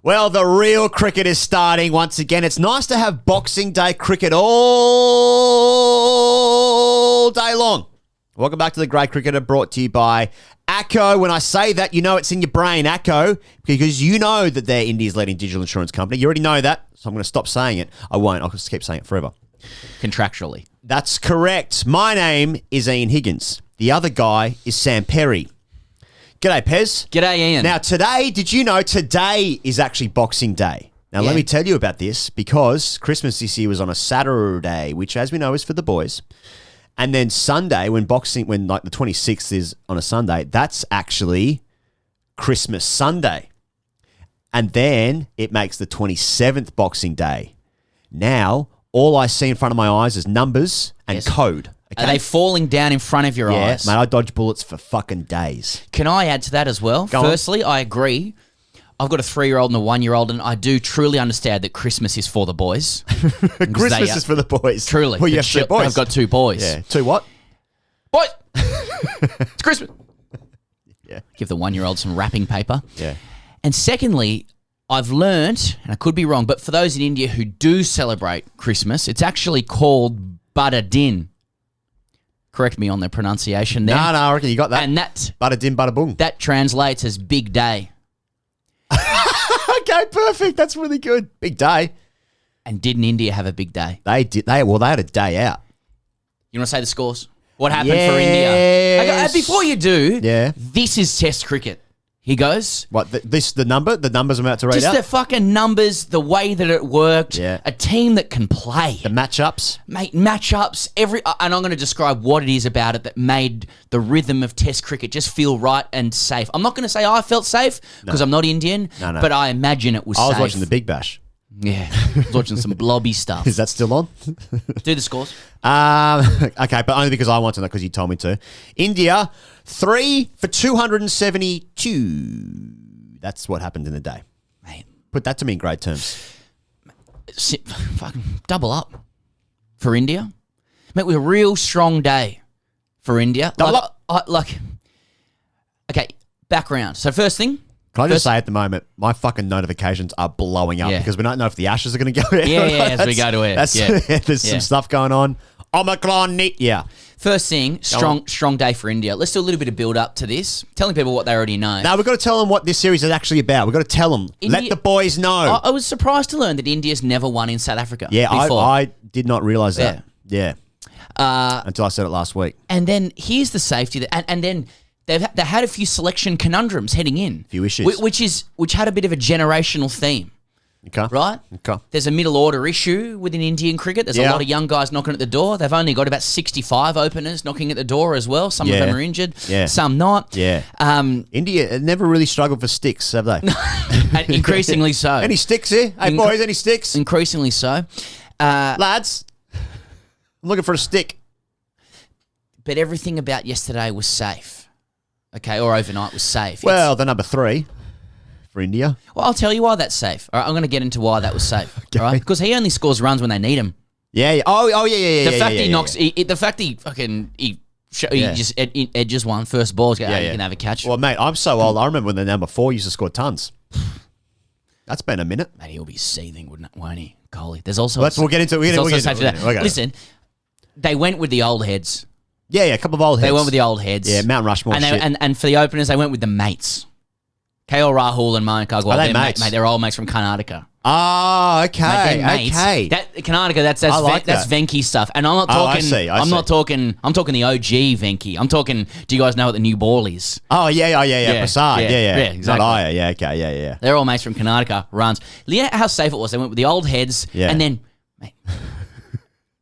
Well, the real cricket is starting once again. It's nice to have Boxing Day cricket all day long. Welcome back to The Great Cricketer, brought to you by ACO. When I say that, you know it's in your brain, ACO, because you know that they're India's leading digital insurance company. You already know that, so I'm going to stop saying it. I won't. I'll just keep saying it forever. Contractually. That's correct. My name is Ian Higgins. The other guy is Sam Perry. G'day, Pez. G'day, Ian. Now, today, did you know today is actually Boxing Day? Now, let me tell you about this, because Christmas this year was on a Saturday, which, as we know, is for the boys. And then Sunday, when like the 26th is on a Sunday, that's actually Christmas Sunday. And then it makes the 27th Boxing Day. Now, all I see in front of my eyes is numbers and code. Okay? Are they falling down in front of your eyes? Yeah, mate, I dodge bullets for fucking days. Can I add to that as well? Firstly, I agree. I've got a 3-year-old and a 1-year-old, and I do truly understand that Christmas is for the boys. Christmas is for the boys. Truly. Well, you have 2 boys. I've got 2 boys. Yeah. 2 what? Boys! It's Christmas. Yeah. Give the 1-year-old some wrapping paper. Yeah. And secondly, I've learnt, and I could be wrong, but for those in India who do celebrate Christmas, it's actually called Bada Din. Correct me on the pronunciation there. No, I reckon you got that. And that... Bada din, bada boom. That translates as big day. Okay, perfect. That's really good. Big day. And didn't India have a big day? They did. They had a day out. You want to say the scores? What happened for India? Okay, before you do, this is Test cricket. He goes. What, the numbers I'm about to read just out? the fucking numbers, the way that it worked. Yeah. A team that can play. The matchups. Mate, matchups. And I'm going to describe what it is about it that made the rhythm of Test cricket just feel right and safe. I'm not going to say I felt safe because I'm not Indian, but I imagine it was safe. I was watching the Big Bash. Yeah, I was watching some blobby stuff. Is that still on? Do the scores. Okay, but only because I want to know, because you told me to. India, 3 for 272. That's what happened in the day. Mate. Put that to me in great terms. Fucking double up for India. Mate, we a real strong day for India. Double up. Okay, background. So first thing. Can I just say at the moment, my fucking notifications are blowing up because we don't know if the Ashes are going to go air. As we go to air. There's some stuff going on. Omicron, First thing, strong day for India. Let's do a little bit of build up to this, telling people what they already know. Now, we've got to tell them what this series is actually about. We've got to tell them. Let the boys know. I was surprised to learn that India's never won in South Africa before. I did not realise that. Yeah. Until I said it last week. And then here's the safety. And then... They had a few selection conundrums heading in. A few issues. Which had a bit of a generational theme. Okay. Right? Okay. There's a middle order issue within Indian cricket. There's a lot of young guys knocking at the door. They've only got about 65 openers knocking at the door as well. Some of them are injured. Yeah. Some not. Yeah. India never really struggled for sticks, have they? And increasingly so. Any sticks here? Hey, boys, any sticks? Increasingly so. Lads, I'm looking for a stick. But everything about yesterday was safe. Okay, or overnight was safe. Well, the number 3 for India. Well, I'll tell you why that's safe. All right, I'm going to get into why that was safe. Okay. All right, because he only scores runs when they need him. Yeah. Oh, yeah. The fact he knocks, the fact he just edges one first ball. You can have a catch. Well, mate, I'm so old. I remember when the number 4 used to score tons. That's been a minute. Mate, he'll be seething, won't he, Coley? There's also we'll get into it. Listen, they went with the old heads. Yeah, a couple of old heads. They went with the old heads. Yeah, Mount Rushmore and for the openers, they went with the mates. KL Rahul and Mayank Agarwal. Are they mates? Mate, they're old mates from Karnataka. Oh, okay. Mate, okay. Karnataka, that's Venki stuff. And I'm not talking I'm talking the OG Venki. I'm talking, do you guys know what the new ball is? Oh, yeah. Prasad. Yeah, exactly. Not Aya. Yeah, okay. Yeah. They're all mates from Karnataka, runs. You know how safe it was? They went with the old heads and then, mate,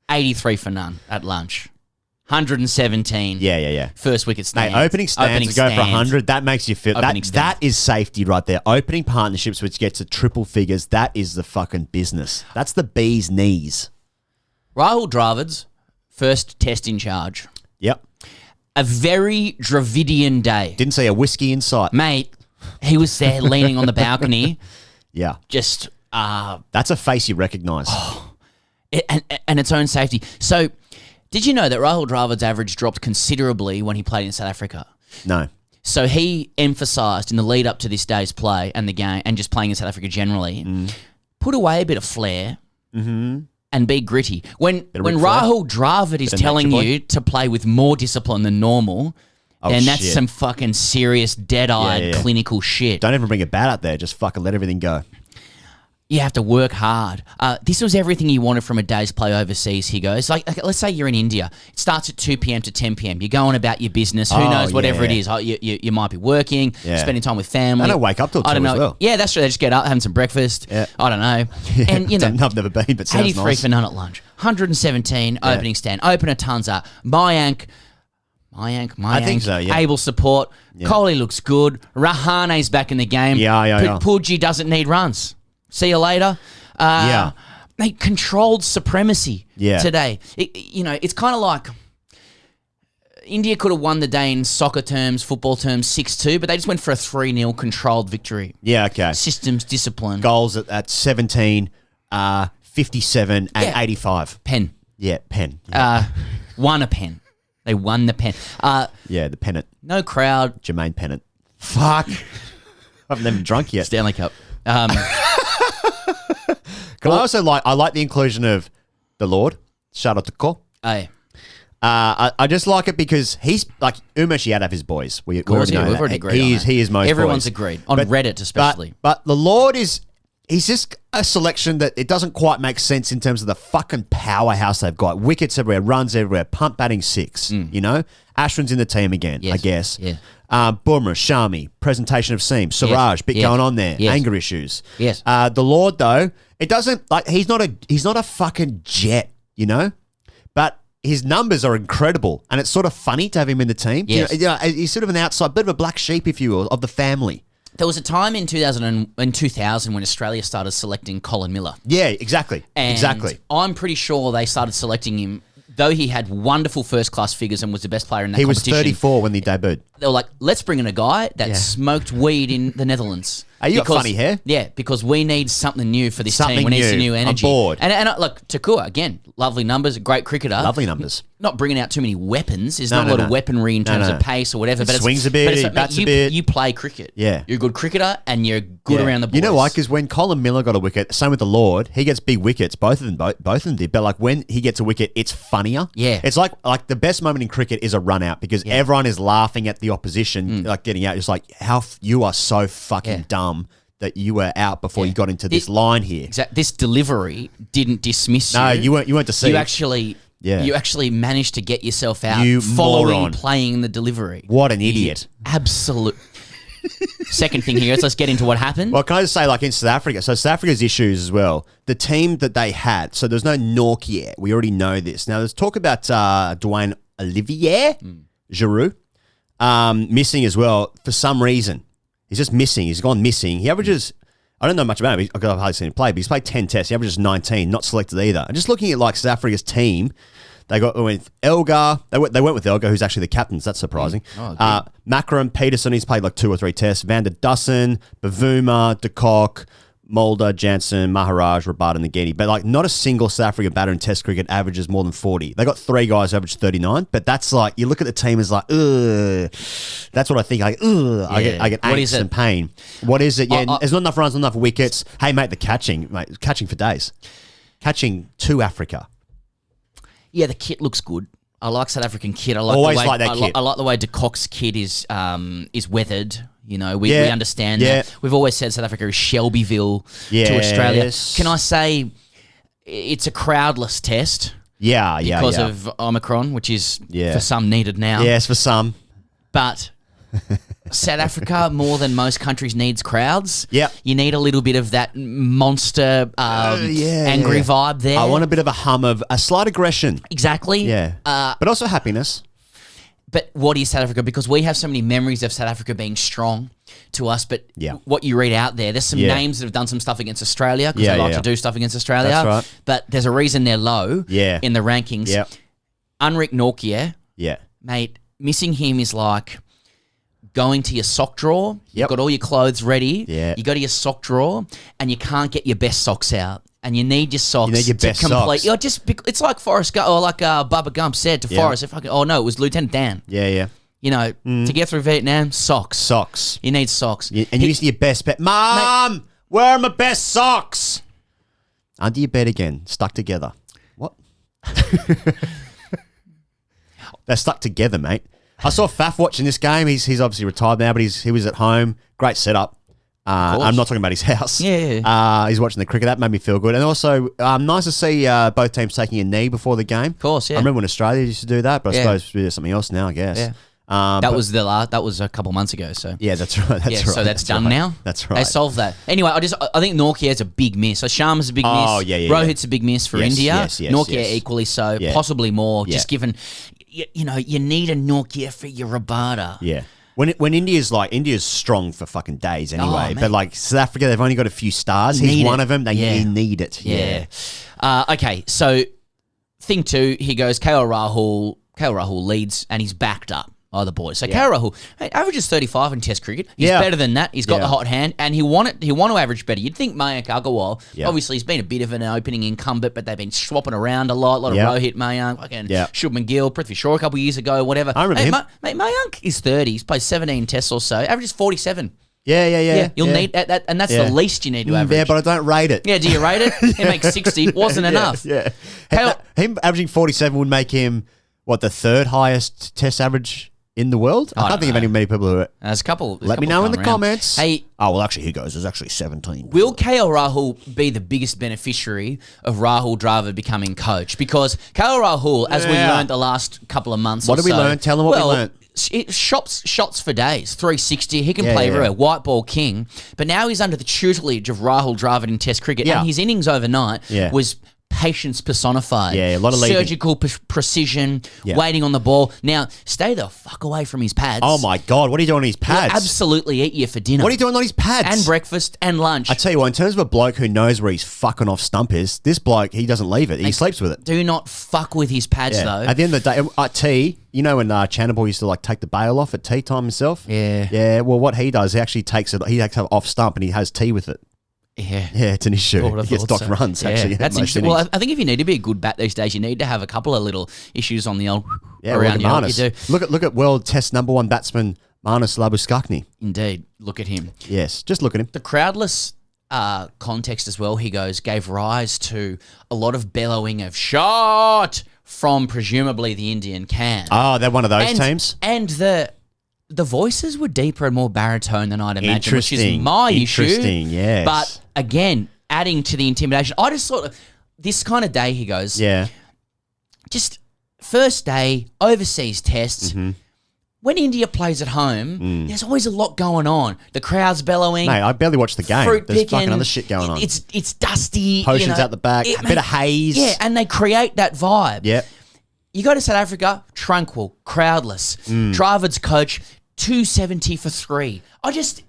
83 for none at lunch. 117. Yeah. First wicket stand. Mate, opening stands to go for 100, that makes you feel... That is safety right there. Opening partnerships which gets to triple figures, that is the fucking business. That's the bee's knees. Rahul Dravid's first test in charge. Yep. A very Dravidian day. Didn't see a whiskey in sight. Mate, he was there leaning on the balcony. Yeah. Just... That's a face you recognise. And its own safety. So... Did you know that Rahul Dravid's average dropped considerably when he played in South Africa? No. So he emphasised in the lead up to this day's play and the game and just playing in South Africa generally, put away a bit of flair and be gritty. When Rahul Dravid is telling you to play with more discipline than normal, then that's some fucking serious dead-eyed clinical shit. Don't even bring a bat out there. Just fucking let everything go. You have to work hard. This was everything you wanted from a day's play overseas, he goes. Like, let's say you're in India. It starts at 2 p.m. to 10 p.m. You're going about your business. Who knows, whatever it is. You might be working, spending time with family. I don't wake up till 2 as well. Yeah, that's true. They just get up, having some breakfast. Yeah. I don't know. And, you know, I've never been, but sounds 83 nice. for none at lunch. 117 opening stand. Opener tons up. Mayank, I think so, yeah. able support. Yeah. Kohli looks good. Rahane's back in the game. Yeah. Pudji doesn't need runs. See you later. They controlled supremacy today. It's kind of like India could have won the day in soccer terms, football terms, 6-2, but they just went for a 3-0 controlled victory. Yeah, okay. Systems, discipline. Goals at 17, 57 and 85. Pen. Yeah, pen. Yeah. Won a pen. They won the pen. The pennant. No crowd. Jermaine Pennant. Fuck. I haven't even drunk yet. Stanley Cup. I also like the inclusion of the Lord, Shout out to Ko. Aye. I just like it because he's like Umesh Yadav, his boys. We've already agreed. He is most. Everyone's boys. agreed on Reddit, especially. But the Lord he's just a selection that it doesn't quite make sense in terms of the fucking powerhouse they've got. Wickets everywhere, runs everywhere, punt batting 6. You know, Ashwin's in the team again. Yes. I guess. Yeah. Bumrah, Shami, presentation of seam, Siraj, bit going on there, anger issues. Yes. The Lord though, it doesn't like he's not a fucking jet, you know, but his numbers are incredible, and it's sort of funny to have him in the team. Yes. You know, he's sort of an outside, bit of a black sheep, if you will, of the family. There was a time in 2000 when Australia started selecting Colin Miller. Yeah, exactly. Exactly. I'm pretty sure they started selecting him, though he had wonderful first-class figures and was the best player in that competition. He was 34 when he debuted. They were like, let's bring in a guy that smoked weed in the Netherlands. Hey, you got funny hair. Yeah, because we need something new for this team. We need some new energy. I'm bored. And look, Takua, again, lovely numbers, a great cricketer. Lovely numbers. Not bringing out too many weapons. There's not a lot of weaponry in terms of pace or whatever. But swings a bit, he bats a bit. You play cricket. Yeah. You're a good cricketer and you're good around the boys. You know why? Because when Colin Miller got a wicket, same with the Lord, he gets big wickets. Both of them did. But like when he gets a wicket, it's funnier. Yeah. It's like the best moment in cricket is a run out because everyone is laughing at the opposition, like getting out. It's like, you are so fucking dumb that you were out before you got into this line here. Exactly. This delivery didn't dismiss you. No, you weren't deceived. You actually managed to get yourself out moron. playing the delivery. What an idiot. Absolute. Second thing here is let's get into what happened. Well, can I just say, like in South Africa, so South Africa's issues as well, the team that they had, so there's no Nortje. We already know this. Now, let's talk about Dwayne Olivier, Giroud, missing as well for some reason. He's just missing. He's gone missing. He averages, I don't know much about him. I've hardly seen him play, but he's played 10 tests. He averages 19, not selected either. And just looking at like South Africa's team, they went with Elgar. They went with Elgar, who's actually the captain. So that's surprising. Macron, Peterson, he's played like 2 or 3 tests. Van der Dussen, Bavuma, De Kock, Mulder, Jansen, Maharaj, Rabada, and NGIDI. But like not a single South African batter in Test cricket averages more than 40. They got 3 guys who average 39, but that's like, you look at the team as like, ugh. That's what I think. Like, ugh. Yeah. I get angst and pain. What is it? Yeah, there's not enough runs, not enough wickets. Hey, mate, catching for days. Catching to Africa. Yeah, the kit looks good. I like South African kit. I like that kit. I like the way De Kock's kit is weathered. You know, we understand that. We've always said South Africa is Shelbyville to Australia. Can I say it's a crowdless test? Because of Omicron, which is for some needed now. Yes, for some. But South Africa, more than most countries, needs crowds. Yep. You need a little bit of that monster angry vibe there. I want a bit of a hum of a slight aggression. Exactly. Yeah. But also happiness. But what is South Africa? Because we have so many memories of South Africa being strong to us. But what you read out there's some names that have done some stuff against Australia because they like to do stuff against Australia. That's right. But there's a reason they're low in the rankings. Yeah. Unrick Nortje, mate, missing him is like going to your sock drawer. You've got all your clothes ready. Yeah. You go to your sock drawer and you can't get your best socks out. And you need your socks to complete. It's like Forrest Gump, or like Bubba Gump said to Forrest. It was Lieutenant Dan. Yeah. to get through Vietnam, socks. Socks. You need socks. And you use your best bet. Mom, where are my best socks? Under your bed again, stuck together. What? They're stuck together, mate. I saw Faf watching this game. He's obviously retired now, but he was at home. Great setup. I'm not talking about his house. Yeah. He's watching the cricket. That made me feel good. And also, nice to see both teams taking a knee before the game. Of course, yeah. I remember when Australia used to do that, but I suppose we do something else now, I guess. Yeah. That was a couple months ago. So yeah, that's right. That's right. So that's done now. That's right. They solved that. Anyway, I think Nortje is a big miss. So Sharma's a big miss. Oh, yeah. Rohit's a big miss for India. Yes, Nortje equally so, possibly more. Yeah. Just given, you need a Nortje for your Rabada. Yeah. When India's strong for fucking days anyway, but like South Africa, they've only got a few stars. He's one of them. They need it. Yeah. Okay, so thing two, he goes, KL Rahul leads and he's backed up by the boys. So KL Rahul averages 35 in Test cricket. He's better than that. He's got the hot hand and he want to average better. You'd think Mayank Agarwal, obviously he's been a bit of an opening incumbent, but they've been swapping around a lot of Rohit, Mayank, fucking Shubman Gill, Prithvi Shaw a couple of years ago, whatever. I remember him. Mate, Mayank is 30. He's played 17 Tests or so. Averages 47. Yeah. You'll need that, and that's the least you need to average. Yeah, but I don't rate it. Yeah, do you rate it? He makes 60. Wasn't enough. Yeah. Him averaging 47 would make him, the third highest Test average in the world? I can't think of any many people who are... There's a couple. Let me know in the comments. Hey... actually, he goes. There's actually 17. Will KL Rahul be the biggest beneficiary of Rahul Dravid becoming coach? Because KL Rahul, as we learned the last couple of months What did we learn? Tell them what we learned. Shots for days, 360. He can play everywhere. White ball king. But now he's under the tutelage of Rahul Dravid in Test cricket. And his innings overnight was... patience personified. Yeah, a lot of leaving. Surgical precision, waiting on the ball. Now, stay the fuck away from his pads. Oh my God, what are you doing on his pads? He'll absolutely eat you for dinner. What are you doing on his pads? And breakfast and lunch. I tell you what, in terms of a bloke who knows where his fucking off stump is, this bloke, he doesn't leave it. He sleeps with it. Do not fuck with his pads though. At the end of the day, at tea, you know when Channabal used to take the bail off at tea time himself? Yeah. Yeah, well what he does, he actually takes it, he takes it off stump and he has tea with it. Yeah. Yeah, it's an issue. He gets docked runs, actually. That's interesting. Well, I think if you need to be a good bat these days, you need to have a couple of little issues on the old around you. What you do. Look at world Test #1 batsman Marnus Labuschagne. Indeed. Look at him. Yes, just look at him. The crowdless context as well, he goes, gave rise to a lot of bellowing of shot from presumably the Indian camp. Oh, they're one of those teams? And the voices were deeper and more baritone than I'd imagine, which is my issue. Interesting, yes. But again, adding to the intimidation, I just sort of, this kind of day, he goes, just first day, overseas tests. When India plays at home, there's always a lot going on. The crowd's bellowing. Mate, I barely watched the game. Fruit There's picking, fucking other shit going on. It's dusty. Potions out the back, a bit of haze. Yeah, and they create that vibe. Yeah. You go to South Africa, tranquil, crowdless. Dravid's coach, 270 for 3.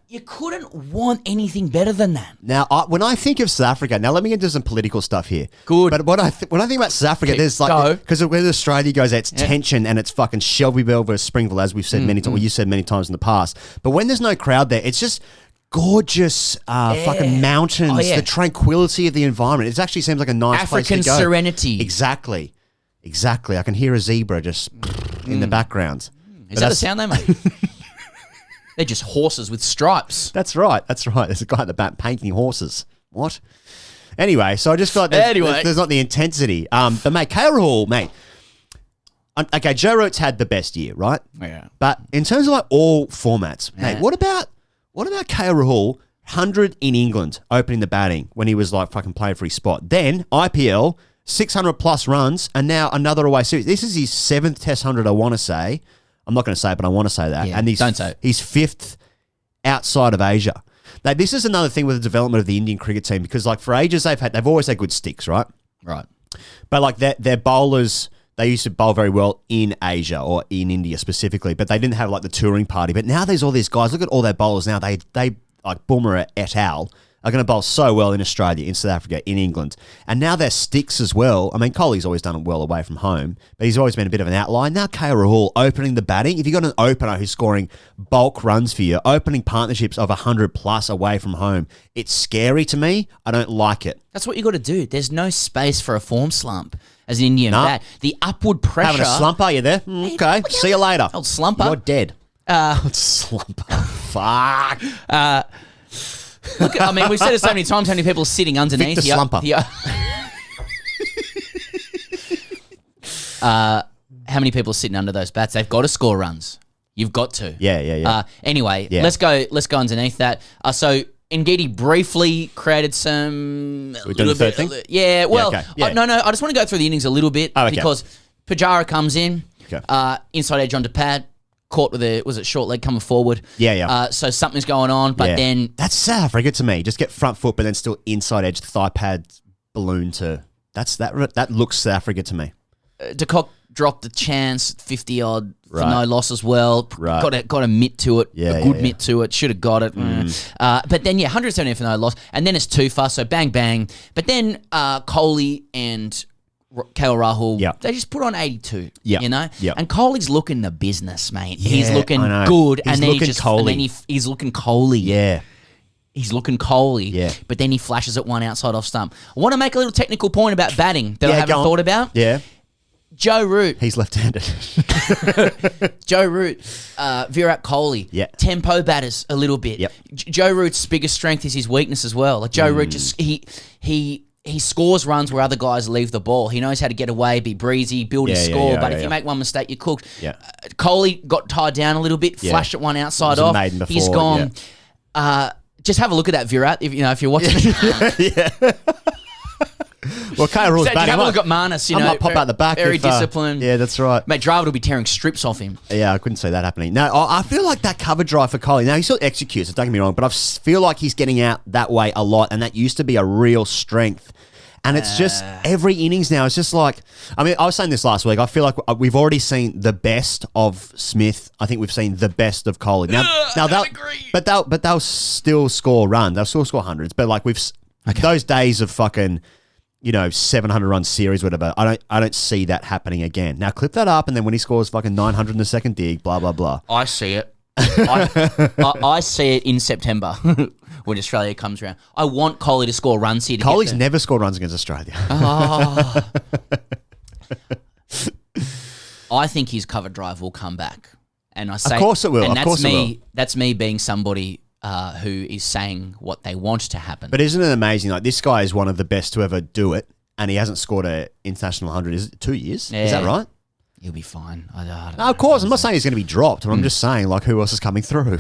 You couldn't want anything better than that. Now, when I think of South Africa, now let me get into some political stuff here. Good. But when I think about South Africa, there's because when Australia goes, it's tension and it's fucking Shelbyville versus Springville, as we've said many times, you said many times in the past. But when there's no crowd there, it's just gorgeous fucking mountains, the tranquility of the environment. It actually seems like a nice place to go. African serenity. Exactly. I can hear a zebra just in the background. Is that the sound they make? They're just horses with stripes. That's right. There's a guy at the back painting horses. What? Anyway, so I just feel like there's not the intensity. But mate, KL Rahul, mate. Okay, Joe Root's had the best year, right? Yeah. But in terms of all formats, mate, what about KL Rahul, 100 in England, opening the batting when he was fucking playing for his spot. Then IPL, 600 plus runs, and now another away series. This is his 7th Test 100, I want to say. I'm not going to say it, but I want to say that. Yeah, and don't say it. He's 5th outside of Asia. Now, this is another thing with the development of the Indian cricket team because, for ages they've always had good sticks, right? Right. But their bowlers, they used to bowl very well in Asia or in India specifically, but they didn't have the touring party. But now there's all these guys. Look at all their bowlers now. They like Boomer et al. are going to bowl so well in Australia, in South Africa, in England. And now their sticks as well. I mean, Kohli's always done it well away from home, but he's always been a bit of an outlier. Now Rahul opening the batting. If you've got an opener who's scoring bulk runs for you, opening partnerships of 100 plus away from home, it's scary to me. I don't like it. That's what you got to do. There's no space for a form slump as an Indian bat. The upward pressure. Having a slump, are you there? Okay, see you later. Old slumper. You're dead. Slumper. Fuck. Look, I mean, we've said it so many times. How many people are sitting underneath the slumper? How many people are sitting under those bats? They've got to score runs. You've got to. Yeah. Anyway, let's go underneath that. So NGIDI briefly created some. We're doing the third thing? Yeah. Well, okay. Yeah. No. I just want to go through the innings a little bit because Pujara comes in. Okay. Inside edge onto pad. Caught with was it short leg coming forward? Yeah. So something's going on, but then that's South Africa to me. Just get front foot, but then still inside edge, thigh pad, balloon to. That looks South Africa to me. De Kock dropped the chance, 50 odd for no loss as well. Right. Got a mitt to it, a good mitt to it. Should have got it. But then 170 for no loss, and then it's too fast. So bang bang. But then Kohli and Rahul, they just put on 82, you know? And Kohli's looking the business, mate. He's looking good. He's looking Kohli. Yeah. He's looking Kohli, but then he flashes at one outside off stump. I want to make a little technical point about batting that I haven't thought about. Yeah. Joe Root. He's left-handed. Joe Root, Virat Kohli. Yeah. Tempo batters a little bit. Yep. Joe Root's biggest strength is his weakness as well. Like Joe Root just he scores runs where other guys leave the ball. He knows how to get away, be breezy, build his score. But if you make one mistake, you're cooked. Yeah. Kohli got tied down a little bit, flashed at one outside off. He's gone. Just have a look at that Virat if you're watching. Well, Rahul's batting. Have a look at Marnus. I might pop out the back. Very disciplined. Yeah, that's right. Mate, Dravid will be tearing strips off him. Yeah, I couldn't see that happening. No, I feel like that cover drive for Kohli. Now, he still executes, don't get me wrong, but I feel like he's getting out that way a lot, and that used to be a real strength. And it's just every innings now. It's just like, I mean, I was saying this last week. I feel like we've already seen the best of Smith. I think we've seen the best of Kohli. Now they'll still score runs. They'll still score hundreds. But like those days of fucking 700 run series, whatever. I don't see that happening again. Now clip that up, and then when he scores fucking 900 in the second dig, blah blah blah. I see it. I see it in September when Australia comes around. I want Kohli to score runs here. Kohli's never scored runs against Australia. I think his cover drive will come back, and I say, of course it will. And of course it will. That's me being somebody who is saying what they want to happen. But isn't it amazing? Like, this guy is one of the best to ever do it, and he hasn't scored an international 100. Is it 2 years? Yeah. Is that right? He'll be fine. No, of course. I'm not saying he's going to be dropped, but I'm just saying, like, who else is coming through?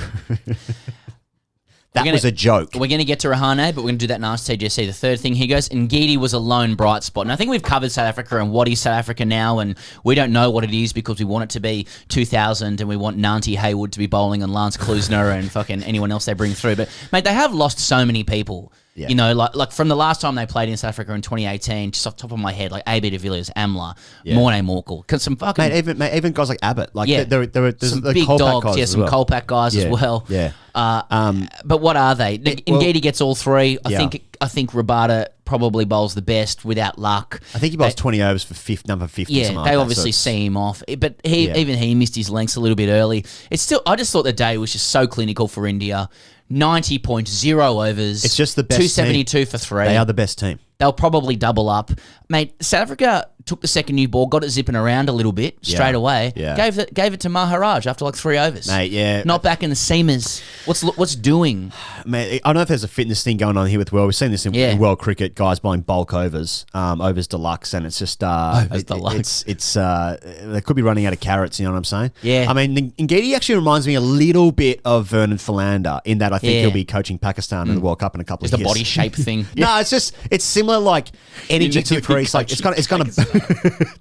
That was a joke. We're going to get to Rahane, but we're going to do that in ASKTGC. The third thing here goes, NGIDI was a lone bright spot. And I think we've covered South Africa and what is South Africa now, and we don't know what it is because we want it to be 2000 and we want Nanti Haywood to be bowling and Lance Klusner and fucking anyone else they bring through. But, mate, they have lost so many people. Yeah. Like from the last time they played in South Africa in 2018, just off the top of my head, like AB de Villiers, Amla, Morne Morkel, some fucking even guys like Abbott, like there's some big dogs, some Kolpak guys as well. Yeah. But what are they? NGIDI gets all three. I think Rabada probably bowls the best without luck. I think he bowls 20 overs for number 50. Yeah, they obviously see him off, but even he missed his lengths a little bit early. It's still. I just thought the day was just so clinical for India. 90.0 overs. It's just the best 272 for three. They are the best team. They'll probably double up. Mate, South Africa took the second new ball, got it zipping around a little bit straight away. Yeah. Gave it to Maharaj after like 3 overs. Mate, yeah. Not back in the seamers. What's doing? Mate, I don't know if there's a fitness thing going on here with World. We've seen this in world cricket, guys buying bulk overs, overs deluxe, and it's just deluxe. It's they could be running out of carrots, you know what I'm saying? Yeah. I mean, Ngidi actually reminds me a little bit of Vernon Philander in that I think he'll be coaching Pakistan in the World Cup in a couple of years. It's a body shape thing. No, it's similar like energy to the crease. Like it's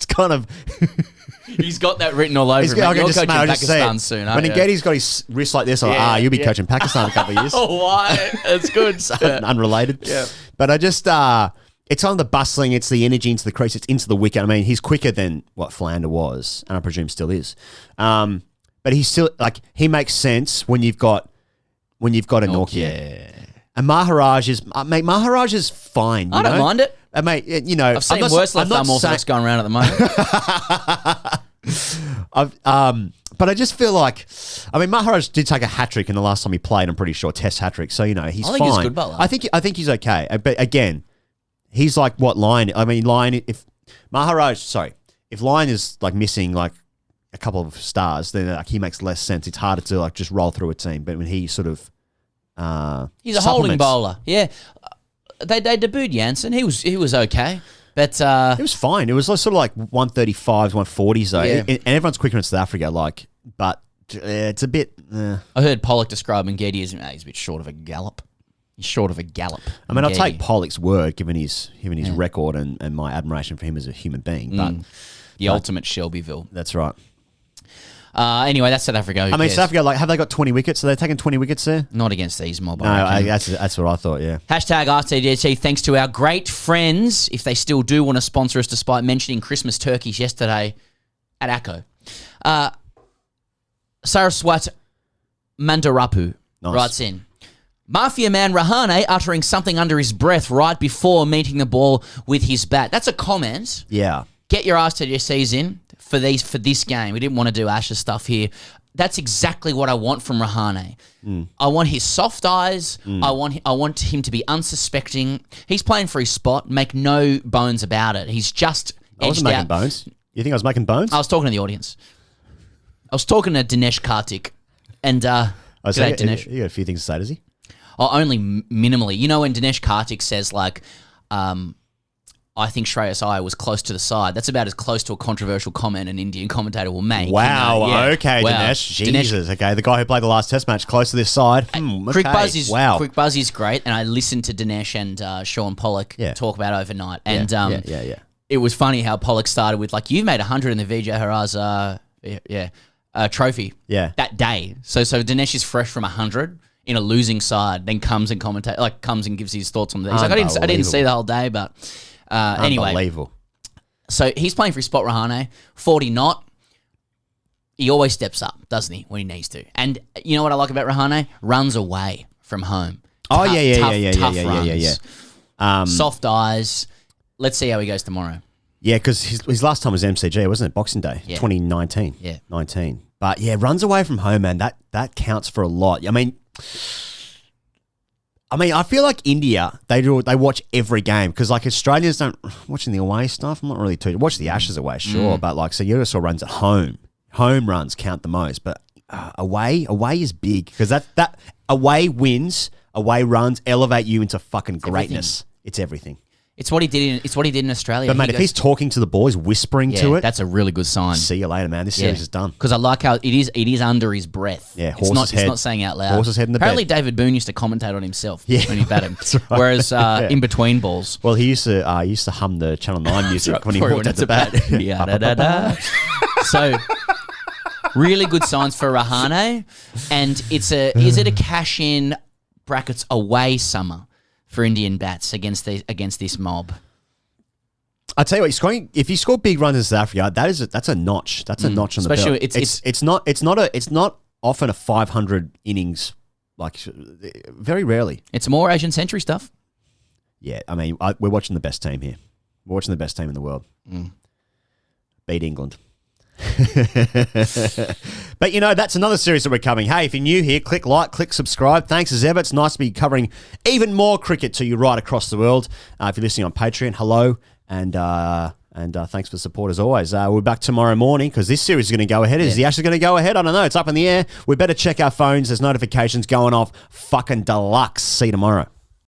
kind of He's got that written all over him. You're coaching Pakistan soon. When Ngedi's got his wrist like this, I'm like, you'll be coaching Pakistan in a couple of years. Why? That's good. Unrelated. Yeah. But I just it's on the bustling, it's the energy into the crease, it's into the wicket. I mean, he's quicker than what Philander was, and I presume still is. But he's still he makes sense when you've got a Nortje. And Maharaj is, mate, Maharaj is fine. I don't mind it. Mate, you know, I've seen worse left arm orthodox going around at the moment. But I just feel like, I mean, Maharaj did take a hat trick in the last time he played. I'm pretty sure test hat trick. So you know he's fine. He's a good bowler. I think he's okay. But again, he's like what Lyon. I mean, Lyon. If Lyon is like missing like a couple of stars, then like he makes less sense. It's harder to like just roll through a team. But when he sort of he's a holding bowler. Yeah, they debuted Jansen. He was okay. But it was fine. It was sort of like 135s, 140s though. Yeah. And everyone's quicker in South Africa, like, but it's a bit. I heard Pollock describe NGIDI as he's a bit short of a gallop. He's short of a gallop. I mean, I'll take Pollock's word, given his record and my admiration for him as a human being. But the ultimate Shelbyville. That's right. Anyway, that's South Africa. I mean, South Africa, like, have they got 20 wickets? Are they taking 20 wickets there? Not against these mob. No, that's what I thought, yeah. Hashtag ASKTGC, thanks to our great friends, if they still do want to sponsor us despite mentioning Christmas turkeys yesterday at ACO. Saraswat Mandarapu writes in, Mafia man Rahane uttering something under his breath right before meeting the ball with his bat. That's a comment. Yeah. Get your ASKTGCs in for this game. We didn't want to do Ash's stuff here. That's exactly what I want from Rahane. I want his soft eyes. I want him to be unsuspecting. He's playing for his spot. Make no bones about it. He's just I wasn't making bones. You think I was making bones? I was talking to the audience. I was talking to Dinesh Karthik. And g'day, Dinesh. You got a few things to say, does he? Oh, only minimally. You know when Dinesh Karthik says like, I think Shreyas Iyer was close to the side. That's about as close to a controversial comment an Indian commentator will make. Wow. You know? Yeah. Okay, wow. Dinesh. Jesus. Okay, the guy who played the last Test match close to this side. Quick Buzz is great, and I listened to Dinesh and Sean Pollock talk about it overnight. And it was funny how Pollock started with like, you've made 100 in the Vijay Haraz trophy that day. So Dinesh is fresh from 100 in a losing side, then comes and comes and gives his thoughts on the. He's like, I didn't see the whole day, but. Anyway, unbelievable. So he's playing for his spot, Rahane. 40 not. He always steps up, doesn't he, when he needs to? And you know what I like about Rahane? Runs away from home. Tough runs. Soft eyes. Let's see how he goes tomorrow. Yeah, because his last time was MCG, wasn't it? Boxing Day, 2019. Yeah, 19. But yeah, runs away from home, man. That counts for a lot. I mean, I feel like India, they watch every game because like Australians don't watching the away stuff. I'm not really too watch the Ashes away, sure, but like so you saw runs at home. Home runs count the most, but away is big because that away wins, away runs elevate you into fucking greatness. It's everything. It's what he did in Australia. But mate, if he's talking to the boys, whispering to it, that's a really good sign. See you later, man. This series is done. Because I like how it is under his breath. Yeah, it's not saying out loud. Horse's head in the Apparently, bed. David Boone used to commentate on himself when he batted. Right. Whereas in between balls, well, he used to hum the Channel 9 music when he walked at the bat. So. Really good signs for Rahane, and is it a cash in brackets away summer for Indian bats against this mob? I tell you what, if you score big runs in South Africa, that's a notch. That's a notch on the belt. It's not often a 500 innings, like very rarely. It's more Asian century stuff. Yeah, I mean, we're watching the best team here. We're watching the best team in the world. Beat England. But you know, that's another series that we're covering. Hey, if you're new here, click like, click subscribe. Thanks as ever. It's nice to be covering even more cricket to you right across the world. If you're listening on Patreon, hello, and thanks for the support as always. We're back tomorrow morning because this series is going to go ahead. Is the Ashes going to go ahead? I don't know. It's up in the air. We better check our phones. There's notifications going off. Fucking deluxe. See you tomorrow.